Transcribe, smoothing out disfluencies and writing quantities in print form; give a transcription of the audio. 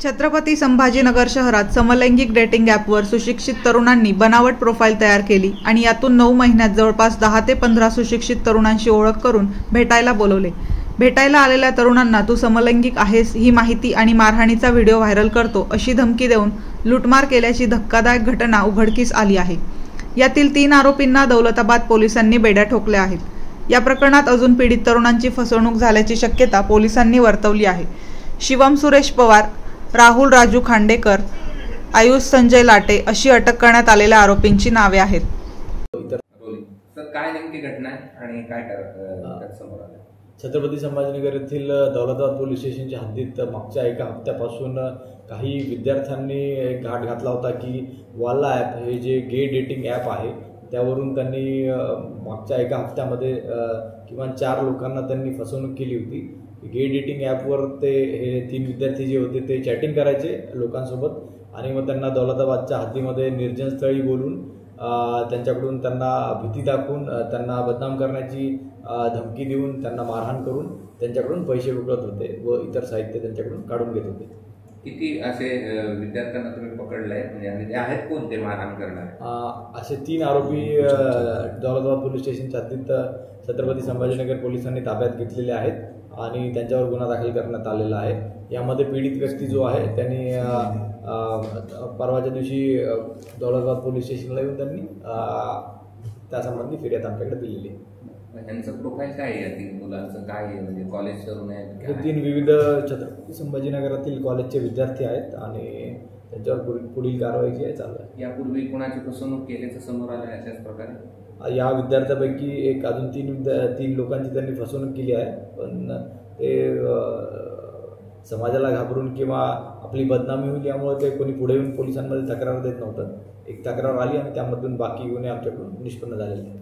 छत्रपती संभाजीनगर शहरात समलैंगिक डेटिंग ॲपवर सुशिक्षित तरुणांनी बनावट प्रोफाईल तयार केली आणि यातून 9 महिन्यात जवळपास 10 ते 15 सुशिक्षित तरुणांशी ओळख करून भेटायला बोलवले। भेटायला आलेल्या तरुणांना तू समलैंगिक आहेस ही माहिती आणि मारहाणीचा व्हिडिओ व्हायरल करतो अशी धमकी देऊन लूटमार केल्याची धक्कादायक घटना उघडकीस आली आहे। यातील 3 आरोपींना दौलताबाद पोलिसांनी बेड्या ठोकल्या आहेत। या प्रकरणात अजून पीडित तरुणांची फसवणूक झाल्याची शक्यता पोलिसांनी वर्तवली आहे। शिवम सुरेश पवार, राहुल राजू खांडेकर, आयुष संजय लाटे अशी अटक करण्यात आलेल्या आरोपींची नावे आहेत। सर काय नेमकी घटना आहे आणि काय समोर आलं? छत्रपती संभाजीनगर येथील दौलताबाद पोलीस स्टेशनच्या हद्दीत मागच्या एका हप्त्यापासून काही विद्यार्थ्यांनी एक घाट घातला होता की वाला ॲप हे जे गे डेटिंग ॲप आहे त्यावरून त्यांनी मागच्या एका हप्त्यामध्ये किमान 4 लोकांना त्यांनी फसवणूक केली होती। गे डेटिंग ॲपवर ते हे 3 विद्यार्थी जे होते ते चॅटिंग करायचे लोकांसोबत आणि मग त्यांना दौलताबादच्या हद्दीमध्ये निर्जन स्थळी बोलून त्यांच्याकडून त्यांना भीती दाखवून त्यांना बदनाम करण्याची धमकी देऊन त्यांना मारहाण करून त्यांच्याकडून पैसे उकळत होते व इतर साहित्य त्यांच्याकडून काढून घेत होते। किती असे विद्यार्थ्यांना तुम्ही पकडलंय म्हणजे ते आहेत कोण ते मारहाण करणारे? असे 3 आरोपी दौलताबाद पोलीस स्टेशनच्या हद्दीत छत्रपती संभाजीनगर पोलिसांनी ताब्यात घेतलेले आहेत आणि त्यांच्यावर गुन्हा दाखल करण्यात आलेला आहे। यामध्ये पीडित व्यक्ती जो आहे त्यांनी परवाच्या दिवशी दौलताबाद पोलीस स्टेशनला येऊन त्यांनी त्यासंबंधी फिर्याद आमच्याकडे दिलेली आहे। यांचं प्रोफाईल काय आहे? 3 मुलांचं काय आहे म्हणजे कॉलेज करून आहे? हे 3 विविध छत्रपती संभाजीनगरातील कॉलेजचे विद्यार्थी आहेत आणि त्यांच्यावर पुढील कारवाई जी आहे चालू आहे। यापूर्वी कोणाची फसवणूक केल्याचं समोर आलं अशाच प्रकारे? या विद्यार्थ्यापैकी एक अजून 3 लोकांची त्यांनी फसवणूक केली आहे, पण ते समाजाला घाबरून किंवा आपली बदनामी होईल यामुळे ते कोणी पुढे येऊन पोलिसांमध्ये तक्रार देत नव्हतं। एक तक्रार आली आणि त्यामधून बाकी गुन्हे आमच्याकडून निष्पन्न झालेले आहेत।